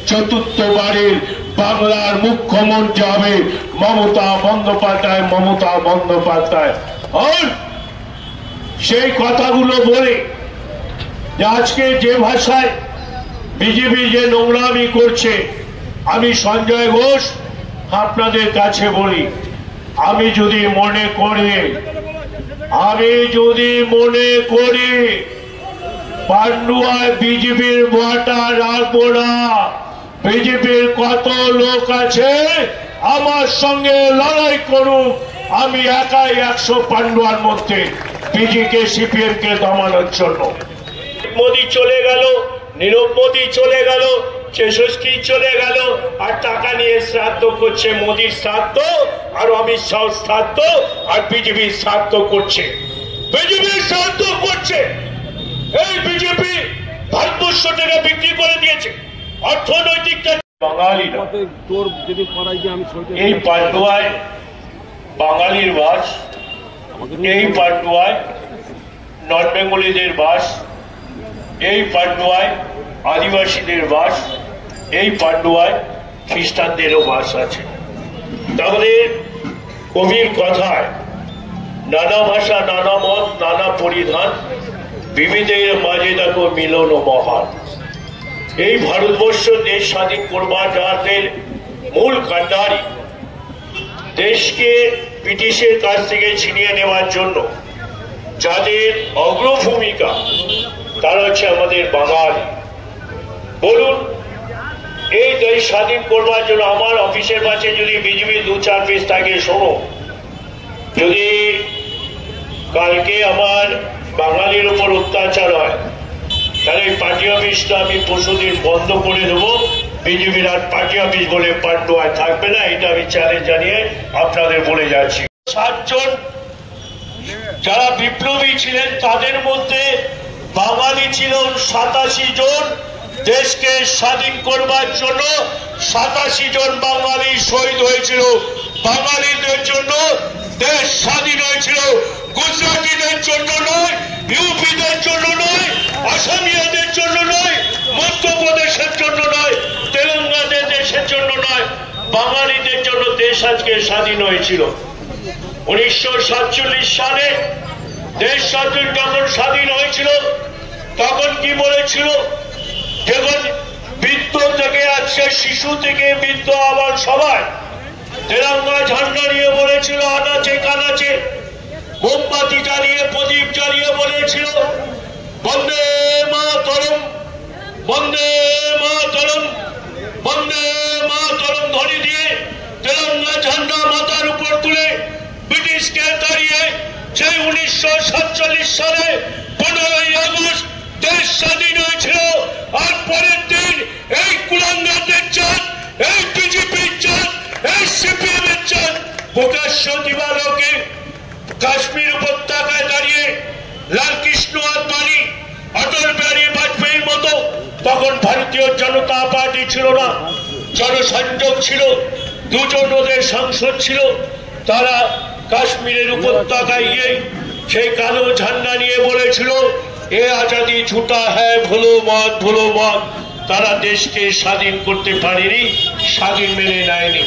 চতুর্থবারের বাংলার মুখ্যমন্ত্রী হবে মমতা বন্দ্যোপাধ্যায়। আর সেই কথাগুলো বলে আজকে যে ভাষায় বিজেপি যে নোংরামি করছে, আমি সঞ্জয় ঘোষ আপনাদের কাছে বলি, আমি যদি মনে করি পান্ডুয়ায় বিজেপির ভোটা রাখবো না, বিজেপির কত লোক আছে আমার সঙ্গে লড়াই করুক, আমি একাই 100 পান্ডুয়ার মধ্যে বিজেপি সিপিএম কে দমানোর জন্য। মোদী চলে গেল, নীরব মোদী চলে গেল, চেষষ্ঠী চলে গেল, আর টাকা নিয়ে শ্রাদ্ধ করছে। মোদীর শ্রাদ্ধ আর অমিত শাহ শ্রাদ্ধ আর বিজেপির শ্রাদ্ধ করছে, বিজেপির শ্রাদ্ধ করছে। এই বিজেপি ভারতবর্ষটাকে বিক্রি করে দিয়েছে, অর্থনৈতিকটা বাঙালিরা। এই পান্ডুয়ায় বাঙালির বাস, এই পান্ডুয়ায় নর্থ বেঙ্গলিদের বাস, এই পান্ডুয়ায় আদিবাসীদের বাস, এই পান্ডুয়ায় খ্রিস্টানদেরও বাস আছে। তাহলে কবির কথায় নানা ভাষা, নানা মত, নানা পরিধান, বিবিধের মাঝে দেখো মিলন মহান। এই ভারতবর্ষ দেশ স্বাধীন করবার যাদের মূল কান্ডারি, দেশকে ব্রিটিশের কাছ থেকে ছিনিয়ে নেওয়ার জন্য যাদের অগ্রভূমিকা, তারা হচ্ছে আমাদের বাঙালি। বলুন, এই দেশ স্বাধীন করবার জন্য আমার অফিসের কাছে যদি বিজেপি 2-4 পিস থাকে, শোনো, যদি কালকে আমার বাঙালির উপর অত্যাচার হয়, তাহলে এই পার্টি অফিসটা আমি পরশুদিন বন্ধ করে দেবো। বিজেপির আর পার্টি অফিস বলে পান্ডুয়ায় থাকবে না, এটা আমি চ্যালেঞ্জ জানিয়ে আপনাদের বলে যাচ্ছি। 7 জন যারা বিপ্লবী ছিলেন, তাদের মধ্যে বাঙালি ছিল 87 জন। দেশকে স্বাধীন করবার জন্য 87 জন বাঙালি শহীদ হয়েছিল। বাঙালিদের জন্য দেশ স্বাধীন হয়েছিল, গুজরাটিদের জন্য নয়, ইউপিদের জন্য নয়, আসামিয়াদের জন্য নয়, মধ্যপ্রদেশের জন্য নয়, তেলেঙ্গানা দেশের জন্য নয়, বাঙালিদের জন্য দেশ আজকে স্বাধীন হয়েছিল। 1947 সালে দেশ যখন স্বাধীন হয়েছিল, তখন কি বলেছিল? যখন বৃদ্ধ থেকে আসছে, শিশু থেকে বৃদ্ধ, আবার সবাই তেরঙ্গা ঝান্ডা নিয়ে বলেছিল, আনাচে কানাচে মোমবাতি জ্বালিয়ে, প্রদীপ জ্বালিয়ে বলেছিল বন্দে মাতরম, বন্দে মাতরম, বন্দে মাতরম ধ্বনি দিয়ে তেরঙ্গা ঝান্ডা মাথার উপর তুলে ব্রিটিশকে তাড়িয়ে যে 1947 সালে 15ই আগস্ট দেশ স্বাধীন হয়েছিল। আর পরের দিন এই কুলাঙ্গারদের চাঁদ, এই বিজেপির চাঁদ, এই সিপিএম এর চাঁদ প্রকাশ্য দিবালোকে কাশ্মীর উপত্যকায় দাঁড়িয়ে লালকৃষ্ণ আদবানি, অটল বিহারী বাজপেয়ীর মতো, তখন ভারতীয় জনতা পার্টি ছিল না, জনসংযোগ ছিল, 2 জন ওদের সাংসদ ছিল, তারা কাশ্মীরের উপত্যকায় গিয়ে সেই কালো ঝান্ডা নিয়ে বলেছিল, এ আজাদি ঝুটা হ্যায়, ভুলো মত। তারা দেশকে স্বাধীন করতে পারেনি, স্বাধীন মেনে নেয়নি।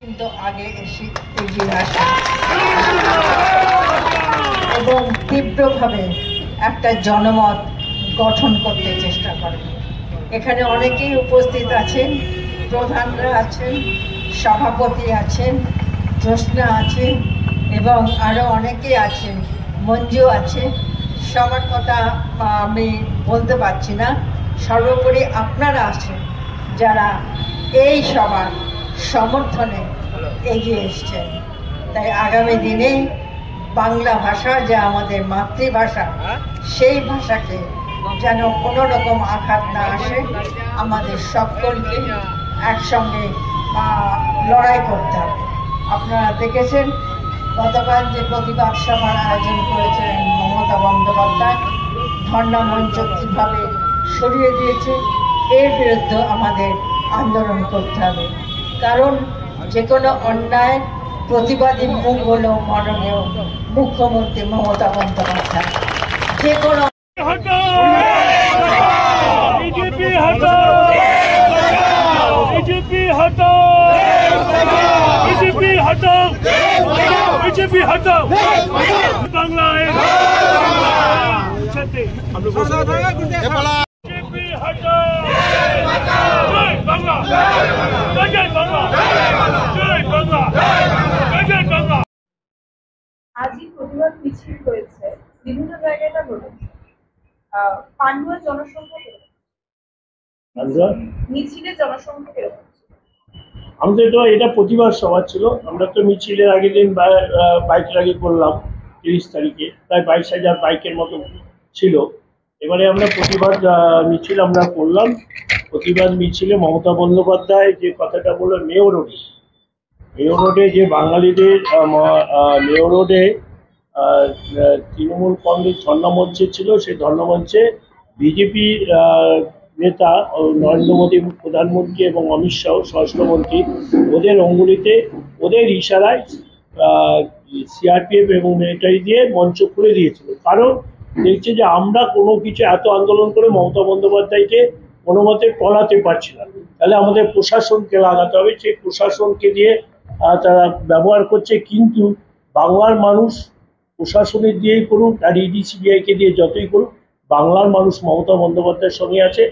কিন্তু আগে এসে এগিয়ে আসে এবং তীব্রভাবে একটা জনমত গঠন করতে চেষ্টা করে। এখানে অনেকেই উপস্থিত আছেন, প্রধানরা আছেন, সভাপতি আছেন, জ্যোৎস্না আছে এবং আরো অনেকে আছেন, মঞ্জু আছে। সবার কথা আমি বলতে পারছি না, সর্বোপরি আপনারা আছেন যারা এই সবার সমর্থনে এগিয়ে এসছেন। তাই আগামী দিনে বাংলা ভাষা, যা আমাদের মাতৃভাষা, সেই ভাষাকে যেন কোনো রকম আঘাত না আসে, আমাদের সকলকে একসঙ্গে লড়াই করতে হবে। আপনারা দেখেছেন গতকাল যে প্রতিবাদ সভার আয়োজন করেছিলেন মমতা বন্দ্যোপাধ্যায়, ধর্ণা মঞ্চ কীভাবে সরিয়ে দিয়েছে, এর বিরুদ্ধে আমাদের আন্দোলন করতে হবে। কারণ যে কোনো অন্যায় প্রতিবাদী মুখ হলো মাননীয় মুখ্যমন্ত্রী মমতা বন্দ্যোপাধ্যায়। যে কোনো बीजेपी हटाओ, बीजेपी हटाओ, बीजेपी हटाओ, बांग्ला बीजेपी हटाओ, जय बांग्ला, जय बांग्ला, जय बांग्ला, जय बांग्ला। আজই প্রতিবাদ মিছিল হয়েছে, বিভিন্ন জায়গায় এটা ঘটেছে। পান্ডুয়ার জনসংখ্যা কিরকম? মিছিলের জনসংখ্যা কিরকম? আমাদের তো এটা প্রতিবাদ সভা ছিল। আমরা তো মিছিলের আগের দিন বাইক রালি করলাম 30 তারিখে, প্রায় 22,000 বাইকের মতো ছিল। এবারে আমরা প্রতিবাদ মিছিল আমরা করলাম। প্রতিবাদ মিছিলে মমতা বন্দ্যোপাধ্যায় যে কথাটা বললো মেয়র রোডে যে বাঙালিদের মেয়র রোডে তৃণমূল কংগ্রেস ধর্ণামঞ্চে ছিল, সেই ধর্ণামঞ্চে বিজেপি নেতা নরেন্দ্র মোদী প্রধানমন্ত্রী এবং অমিত শাহ স্বরাষ্ট্রমন্ত্রী ওদের অঙ্গুলিতে ওদের ইশারায় সিআরপিএফ এবং মিলিটারি দিয়ে মঞ্চ খুলে দিয়েছিল। কারণ দেখছে যে আমরা কোনো কিছু এত আন্দোলন করে মমতা বন্দ্যোপাধ্যায়কে কোনো মতে টলাতে পারছি না, তাহলে আমাদের প্রশাসনকে লাগাতে হবে। সেই প্রশাসনকে দিয়ে তারা ব্যবহার করছে, কিন্তু বাংলার মানুষ প্রশাসনের দিয়েই করুক আর ইডি সিবিআইকে দিয়ে যতই করুক, বাংলার মানুষ মমতা বন্দ্যোপাধ্যায়ের সঙ্গে আছে।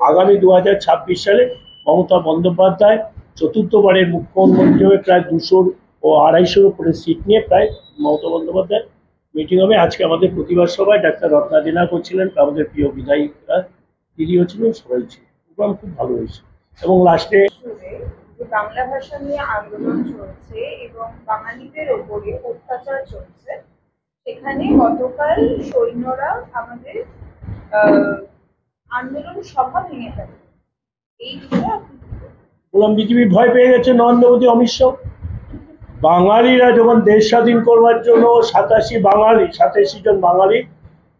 আগামী 2026 সালে মমতা বন্দ্যোপাধ্যায় চতুর্থবারের মুখ্যমন্ত্রী হয়ে প্রায় 200 ও 250-এর উপরে সিট নিয়ে প্রায় মমতা বন্দ্যোপাধ্যায় মিটিং হবে। আজকে আমাদের প্রতিবাদ সভায় ডাক্তার রত্নাদিনা করছিলেন, আমাদের প্রিয় বিধায়িকা দিদিও ছিলেন, সবাই ছিল। প্রোগ্রাম খুব ভালো হয়েছে এবং লাস্টে বাংলা ভাষা নিয়ে আন্দোলন চলছে এবং বাঙালিদের ওপরে অত্যাচার চলছে, সেখানে গতকাল সৈন্যরা আমাদের আন্দোলন সভা ভেঙে ফেলে। এই বিষয়ে বললাম বিজেপি ভয় পেয়ে গেছে নরেন্দ্র মোদী অমিত শাহ। বাঙালিরা যখন দেশ স্বাধীন করবার জন্য 87 জন বাঙালি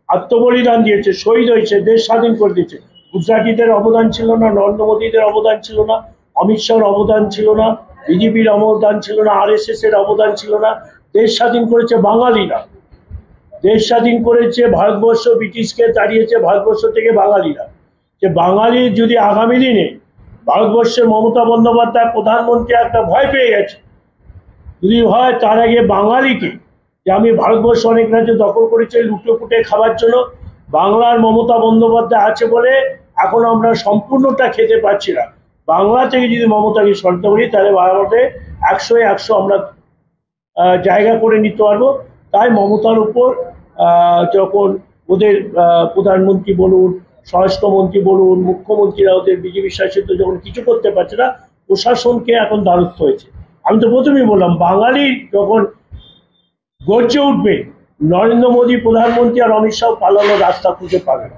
আত্মবলিদান দিয়েছে, শহীদ হয়েছে, দেশ স্বাধীন করে দিয়েছে। গুজরাটিদের অবদান ছিল না, নরেন্দ্র মোদীদের অবদান ছিল না, অমিত শাহর অবদান ছিল না, বিজেপির অবদান ছিল না, RSS এর অবদান ছিল না। দেশ স্বাধীন করেছে বাঙালিরা, দেশ স্বাধীন করেছে ভারতবর্ষ, ব্রিটিশকে তাড়িয়েছে ভারতবর্ষ থেকে বাঙালিরা। যে বাঙালি যদি আগামী দিনে ভারতবর্ষের মমতা বন্দ্যোপাধ্যায় প্রধানমন্ত্রী একটা ভয় পেয়ে গেছে, যদি হয় তার আগে বাঙালিকে, যে আমি ভারতবর্ষ অনেক রাজ্য দখল করেছে লুটেপুটে খাবার জন্য, বাংলার মমতা বন্দ্যোপাধ্যায় আছে বলে এখন আমরা সম্পূর্ণটা খেতে পাচ্ছি না। বাংলা থেকে যদি মমতাকে সরতে পারি তাহলে আমাদের 100-100 আমরা জায়গা করে নিতে পারবো। তাই মমতার উপর যখন ওদের প্রধানমন্ত্রী বলুন, স্বরাষ্ট্রমন্ত্রী বলুন, মুখ্যমন্ত্রীরা ওদের বিজেপি শাসিত যখন কিছু করতে পারছে না, প্রশাসনকে এখন দ্বারস্থ হয়েছে। আমি তো প্রথমেই বললাম, বাঙালি যখন গর্জে উঠবে, নরেন্দ্র মোদী প্রধানমন্ত্রী আর অমিত শাহ পালানোর রাস্তা খুঁজে পাবে না।